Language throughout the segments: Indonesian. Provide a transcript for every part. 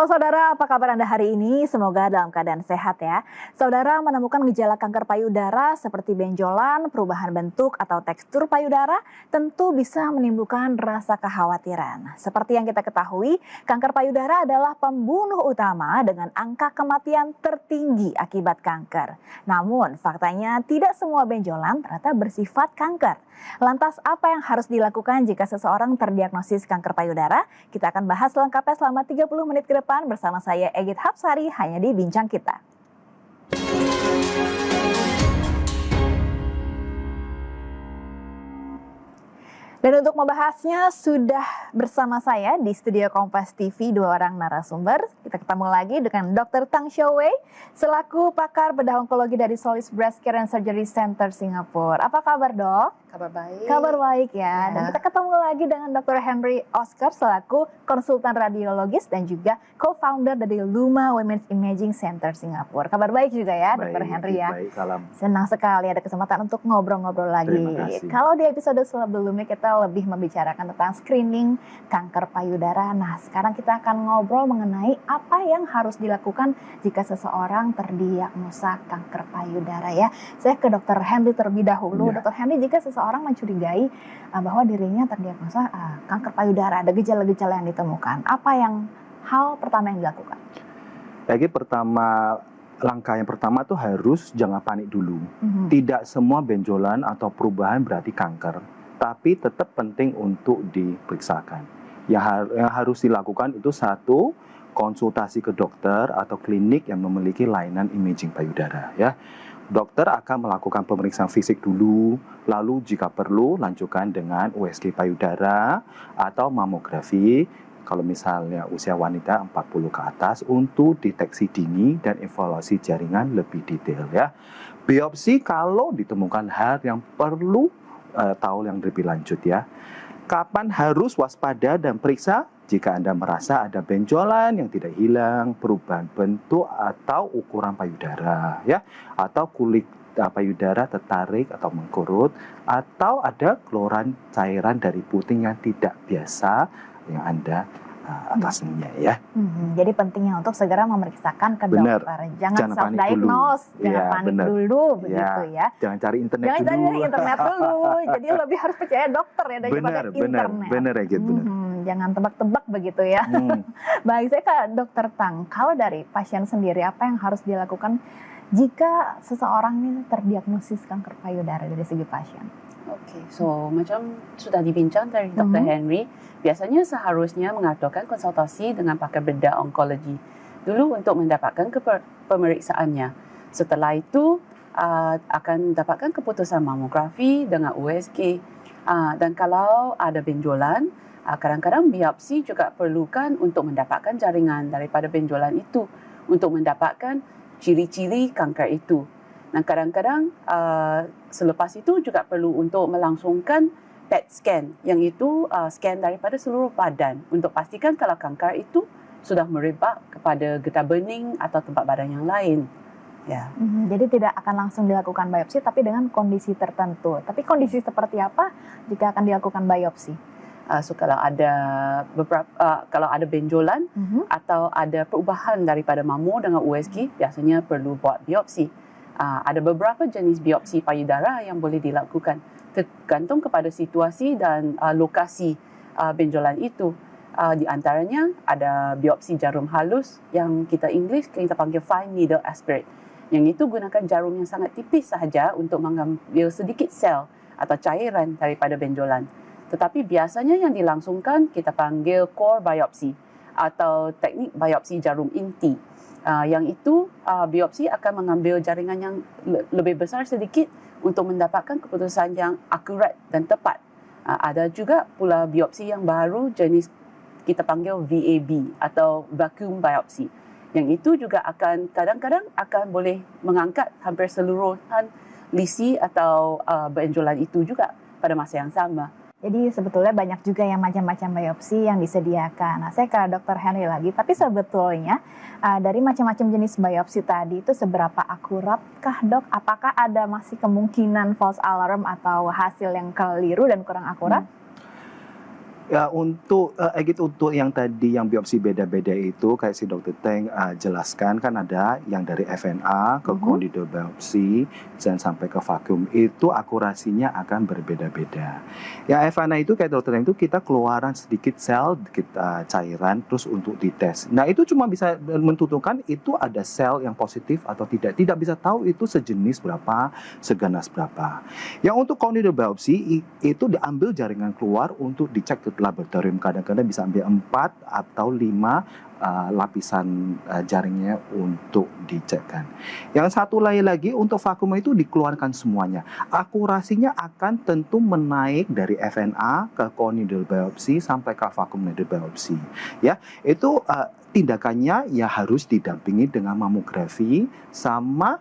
Halo saudara, apa kabar Anda hari ini? Semoga dalam keadaan sehat ya. Saudara menemukan gejala kanker payudara seperti benjolan, perubahan bentuk atau tekstur payudara tentu bisa menimbulkan rasa kekhawatiran. Seperti yang kita ketahui, kanker payudara adalah pembunuh utama dengan angka kematian tertinggi akibat kanker. Namun faktanya tidak semua benjolan ternyata bersifat kanker. Lantas apa yang harus dilakukan jika seseorang terdiagnosis kanker payudara? Kita akan bahas lengkapnya selama 30 menit ke depan bersama saya Egit Hapsari hanya di Bincang Kita. Dan untuk membahasnya sudah bersama saya di studio Kompas TV dua orang narasumber. Kita ketemu lagi dengan Dr. Tang Xiao Wei selaku pakar bedah onkologi dari Solis Breast Care and Surgery Center Singapura. Apa kabar, Dok? Kabar baik. Kabar baik ya. Dan kita ketemu lagi dengan Dr. Henry Oscar selaku konsultan radiologis dan juga co-founder dari Luma Women's Imaging Center Singapura. Kabar baik juga ya, Dr. Henry ya. Baik, salam. Senang sekali ada kesempatan untuk ngobrol-ngobrol lagi. Terima kasih. Kalau di episode sebelumnya kita lebih membicarakan tentang screening kanker payudara. Nah, sekarang kita akan ngobrol mengenai apa yang harus dilakukan jika seseorang terdiagnosa kanker payudara ya. Saya ke Dr. Henry terlebih dahulu. Ya. Dr. Henry, jika seseorang mencurigai bahwa dirinya terdiagnosa kanker payudara, ada gejala-gejala yang ditemukan, apa yang hal pertama yang dilakukan? Jadi langkah yang pertama tuh harus jangan panik dulu. Tidak semua benjolan atau perubahan berarti kanker, tapi tetap penting untuk diperiksakan. Yang harus dilakukan itu satu, konsultasi ke dokter atau klinik yang memiliki layanan imaging payudara ya. Dokter akan melakukan pemeriksaan fisik dulu, lalu jika perlu lanjutkan dengan USG payudara atau mamografi kalau misalnya usia wanita 40 ke atas untuk deteksi dini dan evaluasi jaringan lebih detail ya. Biopsi kalau ditemukan hal yang perlu tahu yang lebih lanjut ya. Kapan harus waspada dan periksa? Jika Anda merasa ada benjolan yang tidak hilang, perubahan bentuk atau ukuran payudara ya, atau kulit payudara tertarik atau mengkerut, atau ada keluaran cairan dari puting yang tidak biasa yang Anda atasnya ya. Jadi pentingnya untuk segera memeriksakan ke dokter. Jangan self-diagnose, jangan panik dulu begitu ya. Jangan cari internet dulu. Jangan cari internet dulu. Jadi lebih harus percaya dokter ya daripada internet. Benar ya gitu. Jangan tebak-tebak begitu ya. Baik, saya ke Dokter Tang. Kalau dari pasien sendiri apa yang harus dilakukan jika seseorang ini terdiagnosis kanker payudara dari segi pasien? Oke, so macam sudah dibincang dari Dr. Henry, biasanya seharusnya mengadakan konsultasi dengan pakar bedah onkologi dulu untuk mendapatkan pemeriksaannya. Setelah itu akan mendapatkan keputusan mamografi dengan USG. Dan kalau ada benjolan, kadang-kadang biopsi juga perlukan untuk mendapatkan jaringan daripada benjolan itu untuk mendapatkan ciri-ciri kanker itu. Nah, kadang-kadang selepas itu juga perlu untuk melangsungkan PET scan, yang itu scan daripada seluruh badan untuk pastikan kalau kanker itu sudah merebak kepada getah bening atau tempat badan yang lain. Ya. Jadi tidak akan langsung dilakukan biopsi, tapi dengan kondisi tertentu. Tapi kondisi seperti apa jika akan dilakukan biopsi? So kalau ada benjolan atau ada perubahan daripada mamo dengan USG, biasanya perlu buat biopsi. Ada beberapa jenis biopsi payudara yang boleh dilakukan tergantung kepada situasi dan lokasi benjolan itu. Di antaranya ada biopsi jarum halus yang kita panggil fine needle aspirate. Yang itu gunakan jarum yang sangat tipis sahaja untuk mengambil sedikit sel atau cairan daripada benjolan. Tetapi biasanya yang dilangsungkan kita panggil core biopsi atau teknik biopsi jarum inti. Yang itu biopsi akan mengambil jaringan yang lebih besar sedikit untuk mendapatkan keputusan yang akurat dan tepat. Ada juga pula biopsi yang baru jenis kita panggil VAB atau vacuum biopsi. Yang itu juga akan kadang-kadang akan boleh mengangkat hampir seluruhan lisi atau benjolan itu juga pada masa yang sama. Jadi sebetulnya banyak juga yang macam-macam biopsi yang disediakan. Nah, saya ke Dr. Henry lagi, tapi sebetulnya dari macam-macam jenis biopsi tadi itu seberapa akuratkah, Dok? Apakah ada masih kemungkinan false alarm atau hasil yang keliru dan kurang akurat? Ya, untuk yang tadi yang biopsi beda-beda itu kayak si Dokter Teng jelaskan kan ada yang dari FNA ke conidal biopsi dan sampai ke vakum itu akurasinya akan berbeda-beda. Ya FNA itu kayak Dokter Teng itu kita keluaran sedikit sel, kita cairan terus untuk dites. Nah itu cuma bisa menentukan itu ada sel yang positif atau tidak. Tidak bisa tahu itu sejenis berapa, seganas berapa. Yang untuk conidal biopsi itu diambil jaringan keluar untuk dicek ke laboratorium, kadang-kadang bisa ambil 4 atau 5 lapisan jaringnya untuk dicekkan. Yang satu lagi untuk vakum itu dikeluarkan semuanya. Akurasinya akan tentu menaik dari FNA ke conidal biopsi sampai ke vakum needle biopsi. Ya, itu tindakannya ya harus didampingi dengan mamografi sama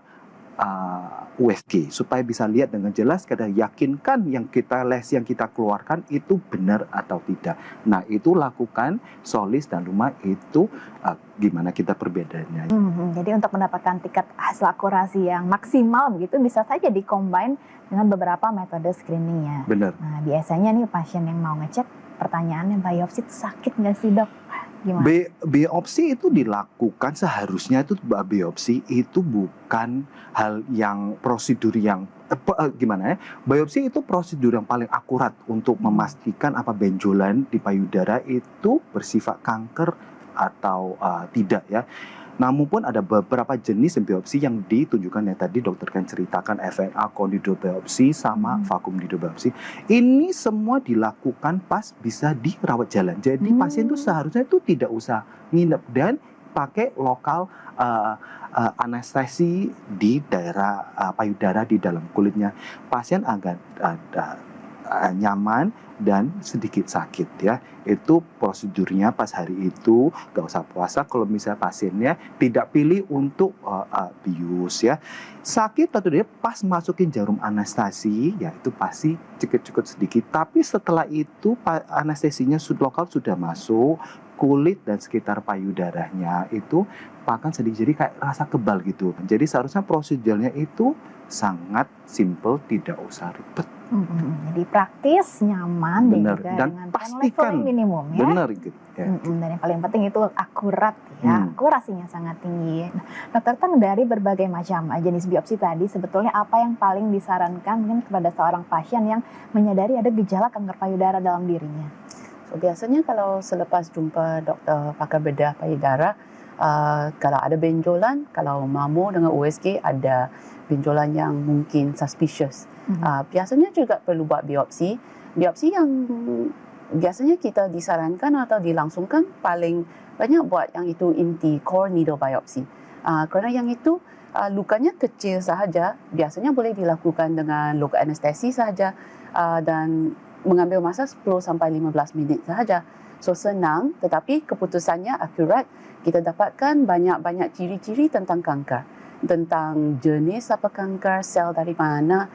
USG supaya bisa lihat dengan jelas, kita yakinkan yang kita keluarkan itu benar atau tidak. Nah itu lakukan solis dan luma itu gimana kita perbedaannya. Jadi untuk mendapatkan tingkat hasil akurasi yang maksimal begitu bisa saja dikombin dengan beberapa metode screeningnya. Benar. Nah biasanya nih pasien yang mau ngecek pertanyaannya, biopsi itu sakit nggak sih dok? Gimana? Biopsi itu dilakukan seharusnya itu biopsi itu bukan hal yang prosedur yang gimana ya? Biopsi itu prosedur yang paling akurat untuk memastikan apa benjolan di payudara itu bersifat kanker atau tidak ya. Namun pun ada beberapa jenis biopsi yang ditunjukkan yang tadi dokter kan ceritakan, FNA, conidal biopsi sama vakum needle biopsi. Ini semua dilakukan pas bisa dirawat jalan. Jadi pasien itu seharusnya itu tidak usah nginep dan pakai lokal anestesi di daerah payudara di dalam kulitnya. Pasien agar nyaman dan sedikit sakit ya. Itu prosedurnya pas hari itu, gak usah puasa kalau misalnya pasiennya tidak pilih untuk bius ya. Sakit atau dia pas masukin jarum anestesi ya itu pasti cukup sedikit, tapi setelah itu anestesinya lokal sudah masuk kulit dan sekitar payudaranya itu bahkan sedikit jadi kayak rasa kebal gitu. Jadi seharusnya prosedurnya itu sangat simple, tidak usah ribet. Jadi praktis, nyaman, benar. dan juga Dan dengan pastikan minimum ya. benar gitu. Ya. Dan yang paling penting itu akurat ya, akurasinya sangat tinggi. Nah, Dokter Teng, dari berbagai macam jenis biopsi tadi, sebetulnya apa yang paling disarankan mungkin kepada seorang pasien yang menyadari ada gejala kanker payudara dalam dirinya? So, biasanya kalau selepas jumpa dokter pakar bedah payudara, kalau ada benjolan, kalau mamu dengan USG ada benjolan yang mungkin suspicious. Biasanya juga perlu buat biopsi. Biopsi yang biasanya kita disarankan atau dilangsungkan paling banyak buat yang itu inti core needle biopsi. Kerana yang itu lukanya kecil sahaja, biasanya boleh dilakukan dengan luka anestesi sahaja dan mengambil masa 10 sampai 15 minit sahaja. So senang, tetapi keputusannya akurat. Kita dapatkan banyak-banyak ciri-ciri tentang kanker. Tentang jenis apa kanker, sel dari mana.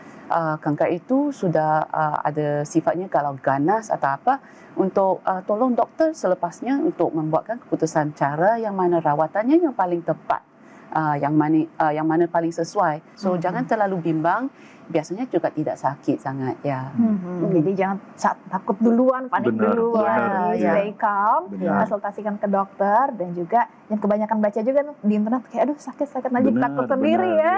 Kanker itu sudah ada sifatnya kalau ganas atau apa. Untuk tolong doktor selepasnya untuk membuatkan keputusan cara yang mana rawatannya yang paling tepat. Yang mana paling sesuai. So jangan terlalu bimbang. Biasanya juga tidak sakit sangat ya. Jadi jangan takut duluan, panik duluan, stay calm, konsultasikan ke dokter, dan juga yang kebanyakan baca juga di internet kayak aduh sakit nanti takut sendiri ya.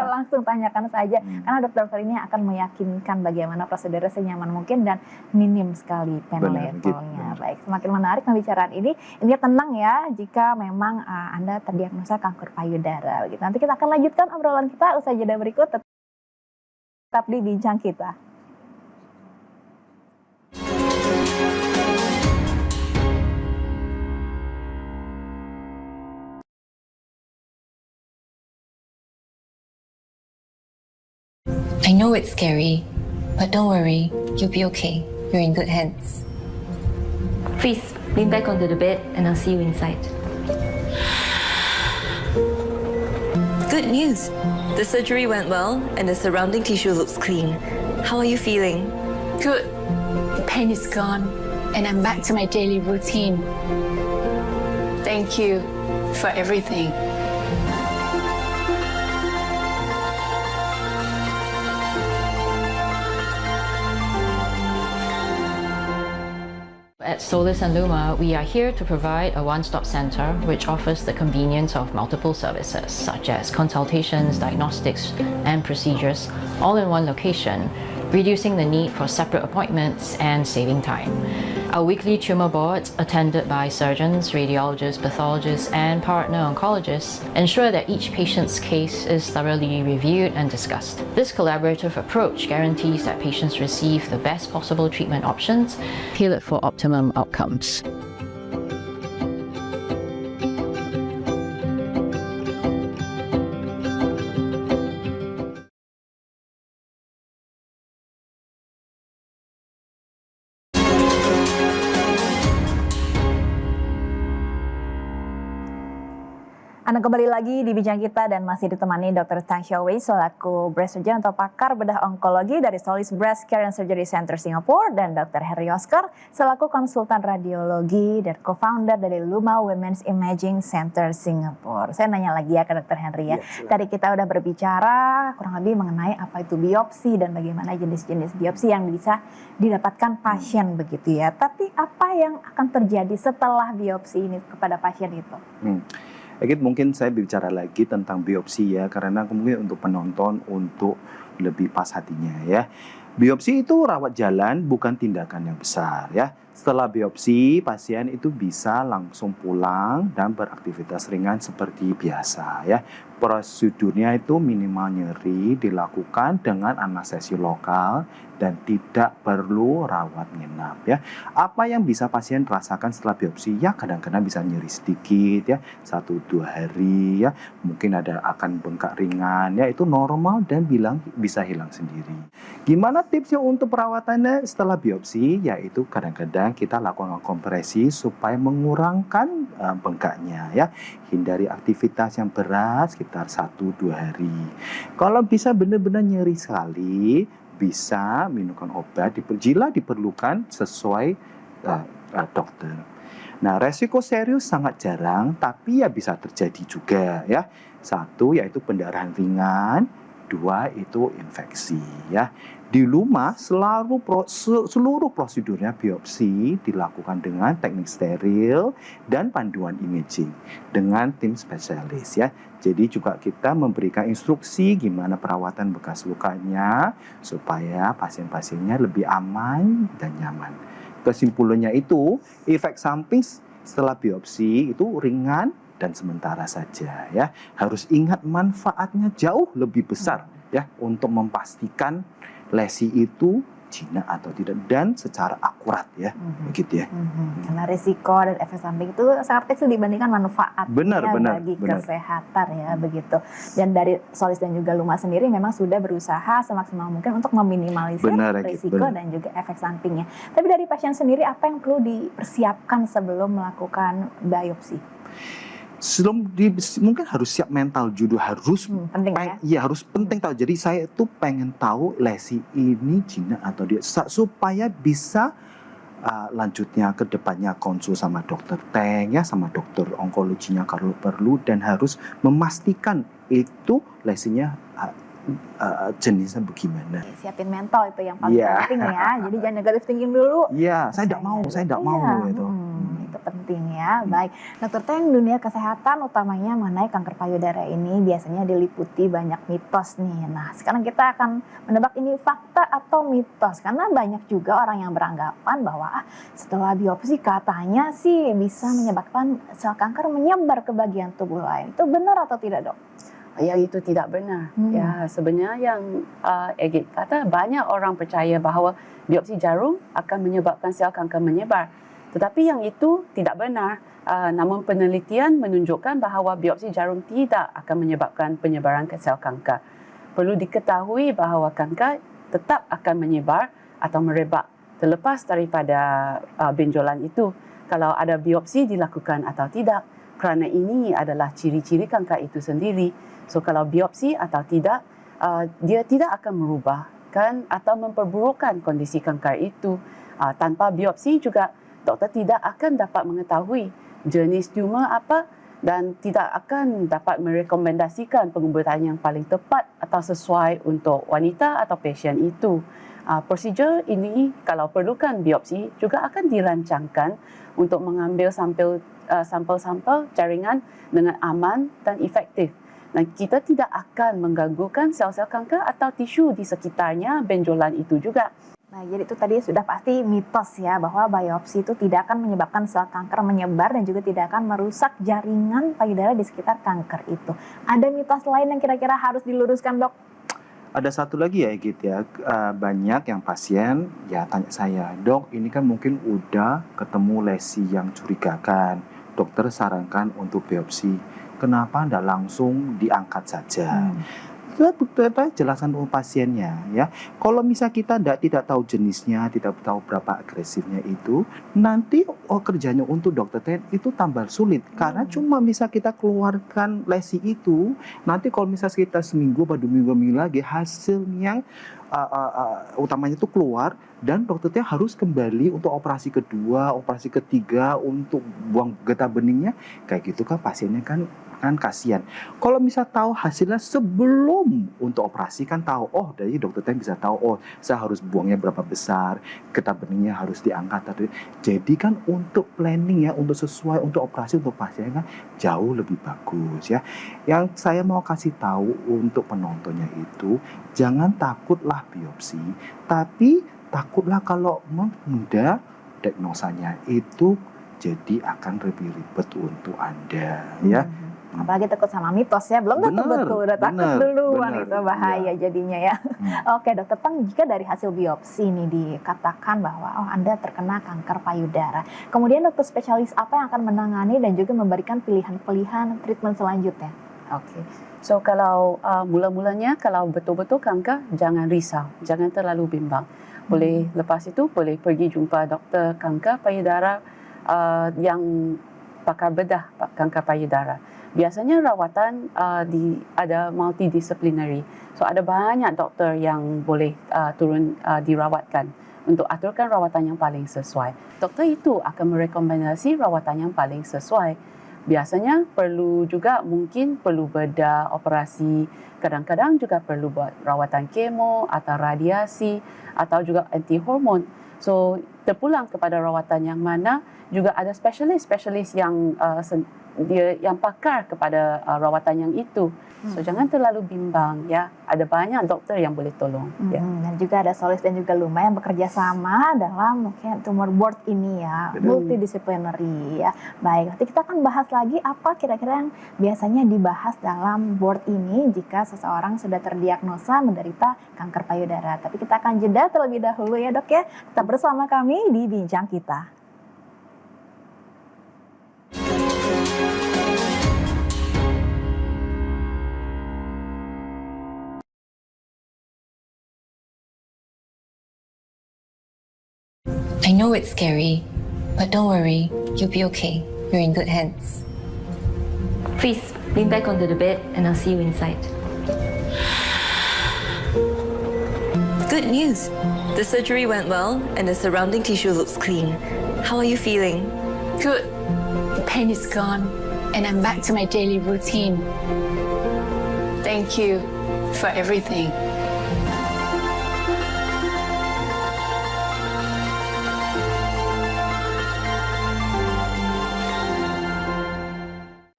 Langsung tanyakan saja karena dokter ini akan meyakinkan bagaimana prosedurnya senyaman mungkin dan minim sekali pen levelnya. Baik, semakin menarik pembicaraan ini. Intinya tenang ya jika memang Anda terdiagnosa kanker payudara. Begitu. Nanti kita akan lanjutkan obrolan kita usai jeda berikut. Tetap di Bincang Kita. I know it's scary, but don't worry, you'll be okay. You're in good hands. Please, lean back onto the bed and I'll see you inside. Good news! The surgery went well and the surrounding tissue looks clean. How are you feeling? Good. The pain is gone and I'm back to my daily routine. Thank you for everything. At Solis and Luma, we are here to provide a one-stop center which offers the convenience of multiple services such as consultations, diagnostics, and procedures all in one location, reducing the need for separate appointments and saving time. Our weekly tumor boards, attended by surgeons, radiologists, pathologists, and partner oncologists, ensure that each patient's case is thoroughly reviewed and discussed. This collaborative approach guarantees that patients receive the best possible treatment options, tailored for optimum outcomes. Anda kembali lagi di Bincang Kita dan masih ditemani Dr. Tan Xiao Wei selaku breast surgeon atau pakar bedah onkologi dari Solis Breast Care and Surgery Center Singapore dan Dr. Henry Oscar selaku konsultan radiologi dan co-founder dari Luma Women's Imaging Center Singapore. Saya nanya lagi ya ke Dr. Henry ya. Tadi kita udah berbicara kurang lebih mengenai apa itu biopsi dan bagaimana jenis-jenis biopsi yang bisa didapatkan pasien begitu ya. Tapi apa yang akan terjadi setelah biopsi ini kepada pasien itu? Mungkin saya bicara lagi tentang biopsi ya, karena mungkin untuk penonton untuk lebih pas hatinya ya. Biopsi itu rawat jalan, bukan tindakan yang besar ya. Setelah biopsi, pasien itu bisa langsung pulang dan beraktivitas ringan seperti biasa ya. Prosedurnya itu minimal nyeri, dilakukan dengan anestesi lokal dan tidak perlu rawat nginap ya. Apa yang bisa pasien rasakan setelah biopsi? Ya kadang-kadang bisa nyeri sedikit ya, 1-2 hari ya. Mungkin ada akan bengkak ringan ya, itu normal dan bisa hilang sendiri. Gimana tipsnya untuk perawatannya setelah biopsi? Yaitu kadang-kadang kita lakukan kompresi supaya mengurangkan bengkaknya ya. Hindari aktivitas yang berat sekitar 1-2 hari. Kalau bisa benar-benar nyeri sekali, bisa minumkan obat jika diperlukan sesuai dokter. Nah, resiko serius sangat jarang, tapi ya bisa terjadi juga ya. 1 yaitu pendarahan ringan, 2 itu infeksi ya. Di Luma seluruh prosedurnya biopsi dilakukan dengan teknik steril dan panduan imaging dengan tim spesialis ya. Jadi juga kita memberikan instruksi gimana perawatan bekas lukanya supaya pasien-pasiennya lebih aman dan nyaman. Kesimpulannya itu, efek samping setelah biopsi itu ringan dan sementara saja ya. Harus ingat manfaatnya jauh lebih besar ya untuk memastikan lesi itu jinak atau tidak dan secara akurat ya, begitu ya. Karena risiko dan efek samping itu sangat kecil dibandingkan manfaatnya bagi kesehatan ya, begitu. Dan dari Solis dan juga Luma sendiri memang sudah berusaha semaksimal mungkin untuk meminimalisir risiko dan juga efek sampingnya. Tapi dari pasien sendiri apa yang perlu dipersiapkan sebelum melakukan biopsi? Mungkin harus siap mental juga, harus penting ya? Harus penting tahu. Jadi saya tuh pengen tahu lesi ini jinak atau dia, supaya bisa lanjutnya ke depannya konsul sama dokter Teng ya, sama dokter onkologinya kalau perlu, dan harus memastikan itu lesinya jenisnya bagaimana. Siapin mental itu yang paling penting ya. Jadi jangan negatif thinking dulu. Iya, saya tidak mau itu. Itu penting ya. Baik, Dokter Teng, dunia kesehatan utamanya mengenai kanker payudara ini biasanya diliputi banyak mitos nih. Nah, sekarang kita akan menebak ini fakta atau mitos, karena banyak juga orang yang beranggapan bahwa setelah biopsi katanya sih bisa menyebabkan sel kanker menyebar ke bagian tubuh lain. Itu benar atau tidak, Dok? Yang itu tidak benar. Ya, sebenarnya yang Egit kata, banyak orang percaya bahawa biopsi jarum akan menyebabkan sel kanker menyebar. Tetapi yang itu tidak benar. Namun penelitian menunjukkan bahawa biopsi jarum tidak akan menyebabkan penyebaran ke sel kanker. Perlu diketahui bahawa kanker tetap akan menyebar atau merebak terlepas daripada benjolan itu, kalau ada biopsi dilakukan atau tidak. Kerana ini adalah ciri-ciri kanker itu sendiri. So kalau biopsi atau tidak, dia tidak akan merubahkan atau memperburukkan kondisi kanker itu. Tanpa biopsi juga doktor tidak akan dapat mengetahui jenis tumor apa dan tidak akan dapat merekomendasikan pengobatan yang paling tepat atau sesuai untuk wanita atau pasien itu. Prosedur ini kalau perlukan biopsi juga akan dirancangkan untuk mengambil sampel-sampel jaringan dengan aman dan efektif. Dan kita tidak akan mengganggukan sel-sel kanker atau tisu di sekitarnya benjolan itu juga. Nah, jadi itu tadi sudah pasti mitos ya, bahwa biopsi itu tidak akan menyebabkan sel kanker menyebar dan juga tidak akan merusak jaringan payudara di sekitar kanker itu. Ada mitos lain yang kira-kira harus diluruskan, Dok? Ada satu lagi ya gitu ya, banyak yang pasien ya tanya saya, dok ini kan mungkin udah ketemu lesi yang curigakan, dokter sarankan untuk biopsi, kenapa nggak langsung diangkat saja? Kita jelaskan untuk pasiennya ya. Kalau misal kita tidak tahu jenisnya, tidak tahu berapa agresifnya itu, nanti kerjanya untuk dokter itu tambah sulit. Karena cuma bisa kita keluarkan lesi itu, nanti kalau misal kita seminggu atau 2 minggu lagi hasil yang utamanya itu keluar, dan dokternya harus kembali untuk operasi kedua, operasi ketiga untuk buang getah beningnya, kayak gitu kan pasiennya kan kasihan. Kalau misal tahu hasilnya sebelum untuk operasi kan tahu, oh dari dokternya bisa tahu, oh saya harus buangnya berapa besar, getah beningnya harus diangkat. Jadi kan untuk planning ya, untuk sesuai untuk operasi untuk pasien kan jauh lebih bagus ya. Yang saya mau kasih tahu untuk penontonnya itu, jangan takutlah biopsi, tapi takutlah kalau menunda diagnosanya itu jadi akan lebih ribet untuk Anda ya. Apalagi takut sama mitos ya, belum tentu betul, udah takut duluan, itu bahaya jadinya ya. Oke dokter Pang, jika dari hasil biopsi ini dikatakan bahwa oh Anda terkena kanker payudara, kemudian dokter spesialis apa yang akan menangani dan juga memberikan pilihan-pilihan treatment selanjutnya? Oke. So kalau mula-mulanya kalau betul-betul kanker, jangan risau, jangan terlalu bimbang. Boleh lepas itu boleh pergi jumpa doktor kanker payudara yang pakar bedah kanker payudara. Biasanya rawatan ada multidisciplinary. So ada banyak doktor yang boleh dirawatkan untuk aturkan rawatan yang paling sesuai. Doktor itu akan merekomendasi rawatan yang paling sesuai. Biasanya mungkin perlu bedah operasi, kadang-kadang juga perlu buat rawatan kemo atau radiasi atau juga anti hormon. So terpulang kepada rawatan yang mana, juga ada spesialis yang yang pakar kepada rawatan yang itu. So jangan terlalu bimbang ya. Ada banyak dokter yang boleh tolong. Ya. Dan juga ada Solis dan juga Luma yang bekerja sama dalam mungkin tumor board ini ya, multidisciplinary ya. Baik, nanti kita akan bahas lagi apa kira-kira yang biasanya dibahas dalam board ini jika seseorang sudah terdiagnosa menderita kanker payudara. Tapi kita akan jeda terlebih dahulu ya dok ya. Tetap bersama kami di Bincang Kita. I know it's scary, but don't worry, you'll be okay. You're in good hands. Please, lean back onto the bed and I'll see you inside. Good news! The surgery went well and the surrounding tissue looks clean. How are you feeling? Good. The pain is gone, and I'm back to my daily routine. Thank you for everything.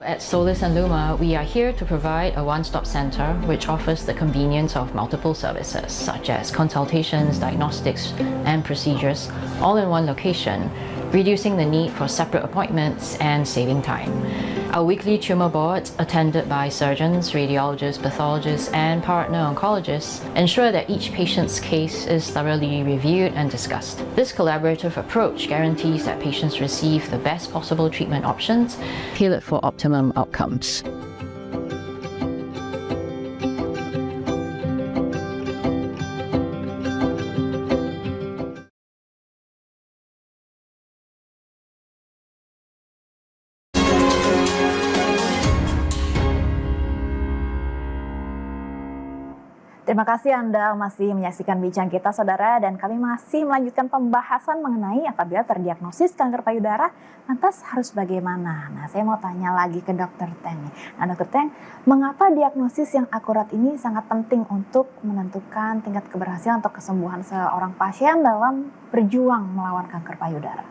At Solis and Luma, we are here to provide a one-stop center which offers the convenience of multiple services such as consultations, diagnostics, and procedures all in one location, reducing the need for separate appointments and saving time. Our weekly tumor boards, attended by surgeons, radiologists, pathologists, and partner oncologists, ensure that each patient's case is thoroughly reviewed and discussed. This collaborative approach guarantees that patients receive the best possible treatment options, tailored for optimum outcomes. Terima kasih Anda masih menyaksikan bincang kita, saudara, dan kami masih melanjutkan pembahasan mengenai apabila terdiagnosis kanker payudara, lantas harus bagaimana? Nah, saya mau tanya lagi ke Dr. Teng. Nah, Dr. Teng, mengapa diagnosis yang akurat ini sangat penting untuk menentukan tingkat keberhasilan atau kesembuhan seorang pasien dalam berjuang melawan kanker payudara?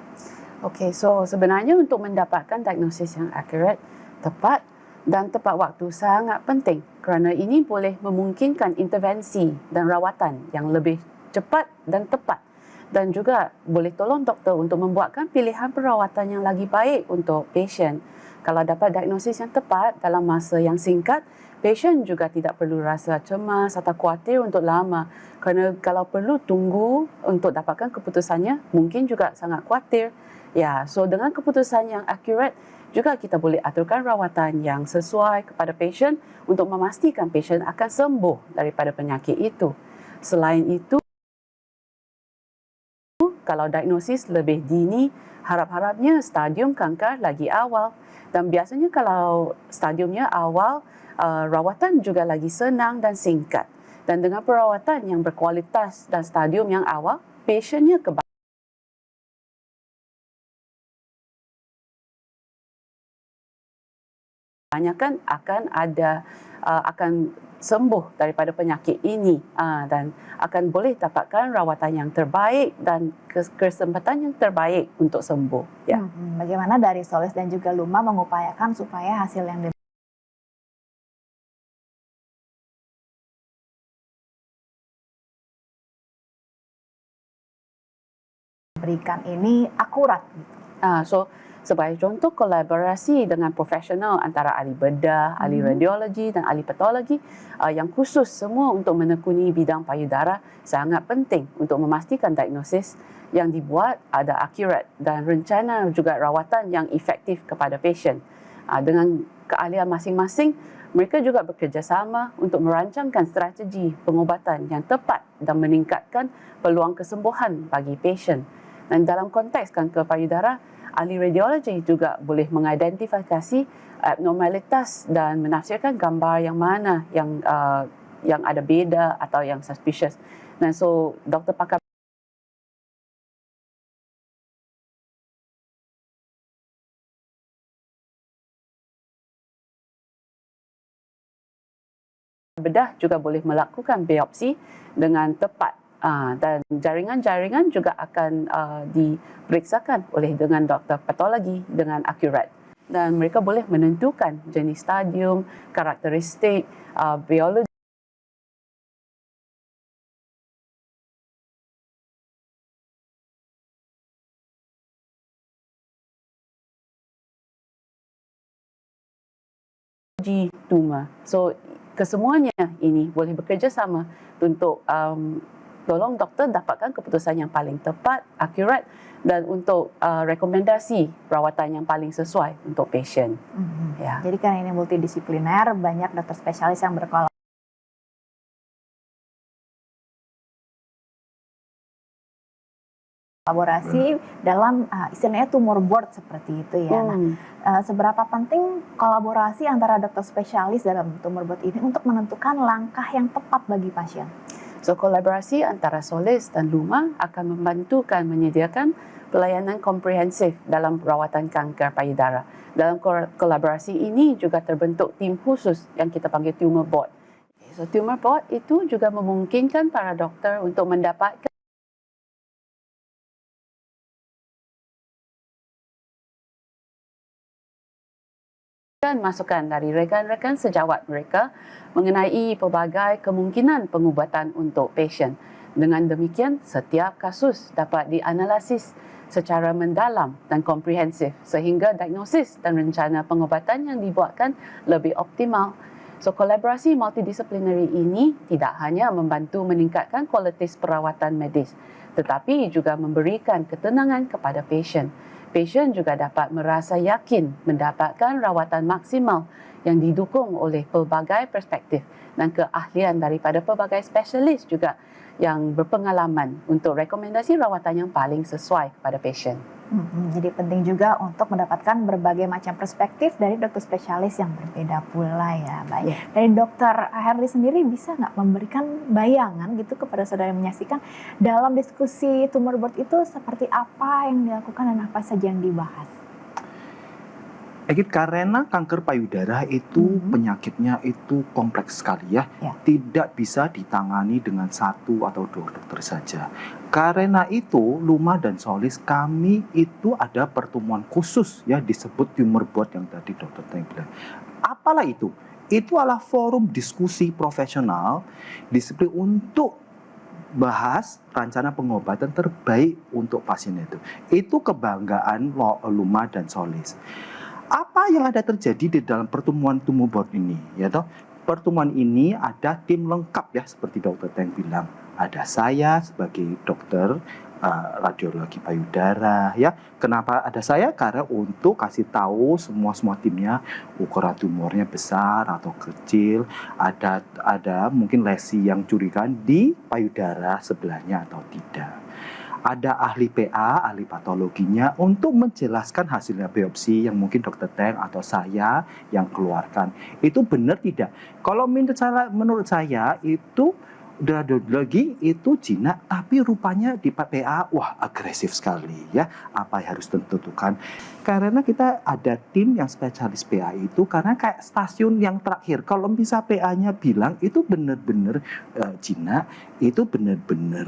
Okay, so sebenarnya untuk mendapatkan diagnosis yang akurat, tepat dan tepat waktu sangat penting kerana ini boleh memungkinkan intervensi dan rawatan yang lebih cepat dan tepat dan juga boleh tolong doktor untuk membuatkan pilihan perawatan yang lagi baik untuk pasien. Kalau dapat diagnosis yang tepat dalam masa yang singkat, pasien juga tidak perlu rasa cemas atau khawatir untuk lama kerana kalau perlu tunggu untuk dapatkan keputusannya mungkin juga sangat khawatir. Ya, so dengan keputusan yang akurat juga kita boleh aturkan rawatan yang sesuai kepada pasien untuk memastikan pasien akan sembuh daripada penyakit itu. Selain itu, kalau diagnosis lebih dini, harap-harapnya stadium kanker lagi awal. Dan biasanya kalau stadiumnya awal, rawatan juga lagi senang dan singkat. Dan dengan perawatan yang berkualitas dan stadium yang awal, pasiennya kebanyakan akan sembuh daripada penyakit ini dan akan boleh dapatkan rawatan yang terbaik dan kesempatan yang terbaik untuk sembuh. Ya. Bagaimana dari Solis dan juga Luma mengupayakan supaya hasil yang diberikan ini akurat? So sebagai contoh kolaborasi dengan profesional antara ahli bedah, ahli radiologi dan ahli patologi yang khusus semua untuk menekuni bidang payudara sangat penting untuk memastikan diagnosis yang dibuat ada akurat dan rencana juga rawatan yang efektif kepada pasien. Dengan keahlian masing-masing, mereka juga bekerjasama untuk merancangkan strategi pengubatan yang tepat dan meningkatkan peluang kesembuhan bagi pasien. Dan dalam konteks kanker payudara, ahli radiologi juga boleh mengidentifikasi abnormalitas dan menafsirkan gambar yang mana yang ada beza atau yang suspicious. Dan so doktor pakar bedah juga boleh melakukan biopsi dengan tepat. Dan jaringan-jaringan juga akan diperiksakan oleh dengan doktor patologi dengan akurat. Dan mereka boleh menentukan jenis stadium, karakteristik, biologi tumor. So kesemuanya ini boleh bekerjasama untuk tolong doktor dapatkan keputusan yang paling tepat, akurat dan untuk rekomendasi rawatan yang paling sesuai untuk pasien. Ya. Jadi karena ini multidisipliner, banyak dokter spesialis yang berkolaborasi dalam istilahnya tumor board seperti itu ya. Nah, seberapa penting kolaborasi antara dokter spesialis dalam tumor board ini untuk menentukan langkah yang tepat bagi pasien? So, kolaborasi antara Solis dan Luma akan membantukan menyediakan pelayanan komprehensif dalam perawatan kanker payudara. Dalam kolaborasi ini juga terbentuk tim khusus yang kita panggil tumor board. So, tumor board itu juga memungkinkan para doktor untuk mendapatkan masukan dari rekan-rekan sejawat mereka mengenai pelbagai kemungkinan pengubatan untuk pasien. Dengan demikian, setiap kasus dapat dianalisis secara mendalam dan komprehensif sehingga diagnosis dan rencana pengubatan yang dibuatkan lebih optimal. So, kolaborasi multidisiplinary ini tidak hanya membantu meningkatkan kualitas perawatan medis, tetapi juga memberikan ketenangan kepada pasien. Pasien juga dapat merasa yakin mendapatkan rawatan maksimal yang didukung oleh pelbagai perspektif dan keahlian daripada pelbagai spesialis juga yang berpengalaman untuk rekomendasi rawatan yang paling sesuai kepada pasien. Jadi penting juga untuk mendapatkan berbagai macam perspektif dari dokter spesialis yang berbeda pula ya. Baik. Ya. Dari dokter Herli sendiri bisa nggak memberikan bayangan gitu kepada saudara yang menyaksikan dalam diskusi tumor board itu seperti apa yang dilakukan dan apa saja yang dibahas? Karena kanker payudara itu penyakitnya itu kompleks sekali ya. Tidak bisa ditangani dengan satu atau dua dokter saja. Karena itu Luma dan Solis kami itu ada pertemuan khusus ya disebut tumor board yang tadi Dokter Teng bilang. Apalah itu? Itu adalah forum diskusi profesional disiplin untuk bahas rencana pengobatan terbaik untuk pasien itu. Itu kebanggaan Luma dan Solis. Apa yang ada terjadi di dalam pertemuan tumor board ini? Ya toh, pertemuan ini ada tim lengkap ya seperti Dokter Teng bilang. Ada saya sebagai dokter radiologi payudara ya. Kenapa ada saya? Karena untuk kasih tahu semua timnya ukuran tumornya besar atau kecil, ada mungkin lesi yang curigaan di payudara sebelahnya atau tidak. Ada ahli PA, ahli patologinya untuk menjelaskan hasilnya biopsi yang mungkin Dokter Teng atau saya yang keluarkan. Itu benar tidak? Kalau menurut saya itu radiologi itu jinak, tapi rupanya di PA wah agresif sekali ya. Apa yang harus ditentukan? Karena kita ada tim yang spesialis PA itu karena kayak stasiun yang terakhir. Kalau bisa PA-nya bilang itu benar-benar jinak, itu benar-benar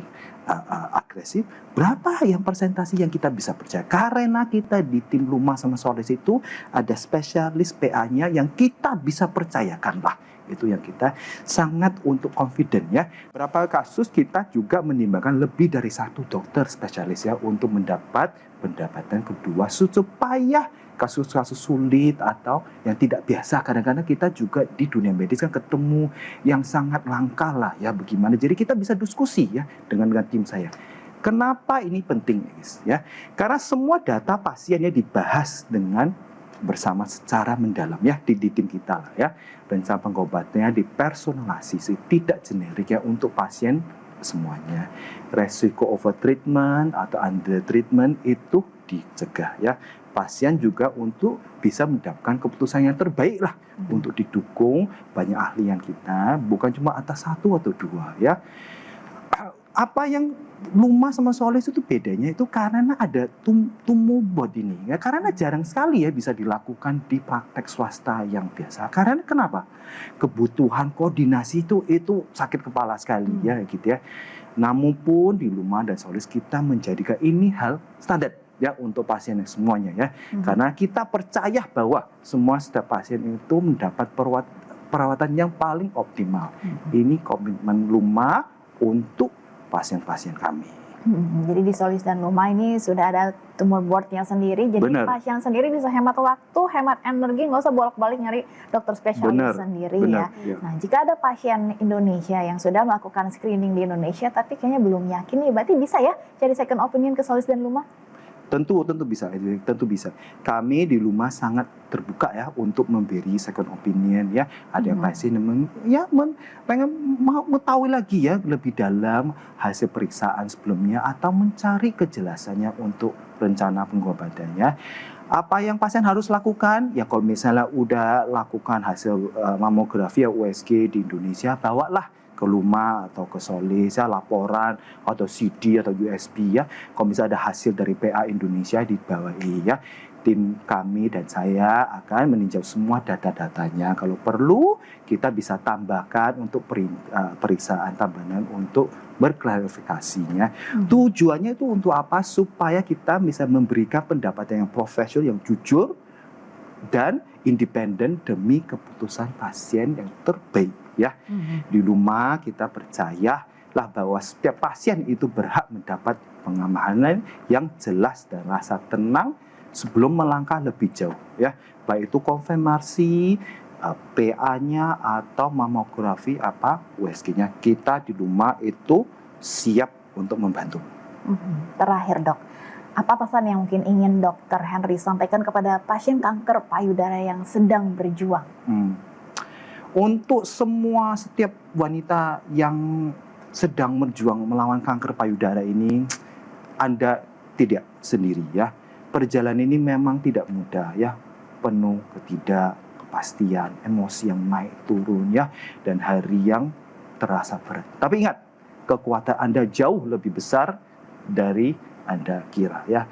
agresif, berapa yang persentase yang kita bisa percaya? Karena kita di tim Luma sama Solis itu ada spesialis PA-nya yang kita bisa percayakan lah. Itu yang kita sangat untuk confident ya. Berapa kasus kita juga menimbangkan lebih dari satu dokter spesialis ya untuk mendapat pendapatan kedua supaya kasus-kasus sulit atau yang tidak biasa kadang-kadang kita juga di dunia medis kan ketemu yang sangat langka lah ya bagaimana. Jadi kita bisa diskusi ya dengan tim saya. Kenapa ini penting guys ya? Karena semua data pasiennya dibahas dengan bersama secara mendalam ya di tim kita lah ya. Rencana pengobatannya dipersonalisasi tidak generik ya untuk pasien semuanya. Resiko overtreatment atau undertreatment itu dicegah ya. Pasien juga untuk bisa mendapatkan keputusan yang terbaik lah untuk didukung banyak ahli yang kita bukan cuma atas satu atau dua ya. Apa yang Luma sama Solis itu bedanya itu karena ada tumor board ini ya, karena jarang sekali ya bisa dilakukan di praktek swasta yang biasa. Karena kenapa? Kebutuhan koordinasi itu sakit kepala sekali ya gitu ya. Namun pun di Luma dan Solis kita menjadikan ini hal standar ya untuk pasien semuanya ya. Karena kita percaya bahwa semua setiap pasien itu mendapat perawatan yang paling optimal. Ini komitmen Luma untuk pasien-pasien kami. Jadi di Solis dan Luma ini sudah ada tumor boardnya sendiri. Jadi pasien sendiri bisa hemat waktu, hemat energi, nggak usah bolak-balik nyari dokter spesialis sendiri ya. Nah, jika ada pasien Indonesia yang sudah melakukan screening di Indonesia, tapi kayaknya belum yakin nih, berarti bisa ya cari second opinion ke Solis dan Luma? Tentu bisa. Kami di Luma sangat terbuka ya untuk memberi second opinion ya. Ada yang pasien pengen mau mengetahui lagi ya lebih dalam hasil periksaan sebelumnya atau mencari kejelasannya untuk rencana pengobatannya. Apa yang pasien harus lakukan? Ya kalau misalnya udah lakukan hasil mamografi ya USG di Indonesia, bawalah ke Luma atau ke Solis ya laporan atau CD atau USB ya. Kalau misalnya ada hasil dari PA Indonesia dibawahi ya. Tim kami dan saya akan meninjau semua data-datanya. Kalau perlu kita bisa tambahkan untuk periksaan tambahan untuk berklarifikasinya. Tujuannya itu untuk apa? Supaya kita bisa memberikan pendapat yang profesional, yang jujur dan independen demi keputusan pasien yang terbaik ya. Di Luma kita percayalah bahwa setiap pasien itu berhak mendapat pengamanan yang jelas dan rasa tenang sebelum melangkah lebih jauh ya. Baik itu konfirmasi PA-nya atau mamografi USG-nya. Kita di Luma itu siap untuk membantu. Terakhir dok, Apa pesan yang mungkin ingin Dr. Henry sampaikan kepada pasien kanker payudara yang sedang berjuang? Untuk setiap wanita yang sedang berjuang melawan kanker payudara ini, Anda tidak sendiri ya. Perjalanan ini memang tidak mudah ya, penuh ketidakpastian, emosi yang naik turun ya, dan hari yang terasa berat. Tapi ingat, kekuatan Anda jauh lebih besar dari Anda kira ya.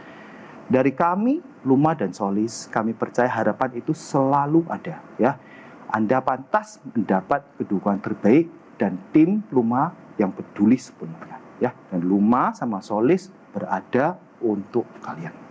Dari kami, Luma dan Solis, kami percaya harapan itu selalu ada ya. Anda pantas mendapat kedudukan terbaik dan tim Luma yang peduli sepenuhnya ya. Dan Luma sama Solis berada untuk kalian.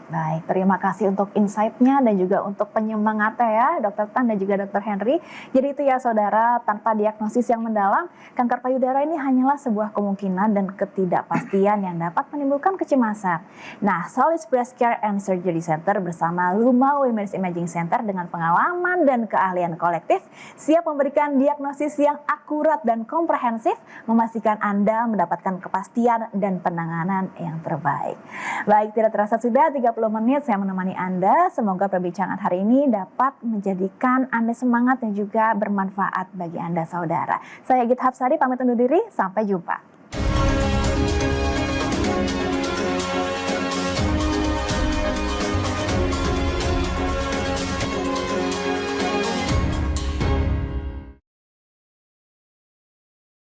Baik, terima kasih untuk insight-nya dan juga untuk penyemangatnya ya, Dr. Tan dan juga Dr. Henry. Jadi itu ya saudara, tanpa diagnosis yang mendalam, kanker payudara ini hanyalah sebuah kemungkinan dan ketidakpastian yang dapat menimbulkan kecemasan. Nah, Solis Breast Care and Surgery Center bersama Luma Women's Imaging Center dengan pengalaman dan keahlian kolektif siap memberikan diagnosis yang akurat dan komprehensif, memastikan Anda mendapatkan kepastian dan penanganan yang terbaik. Baik, tidak terasa sudah 30 menit saya menemani Anda. Semoga perbincangan hari ini dapat menjadikan Anda semangat dan juga bermanfaat bagi Anda saudara. Saya Gita Hapsari pamit undur diri, sampai jumpa.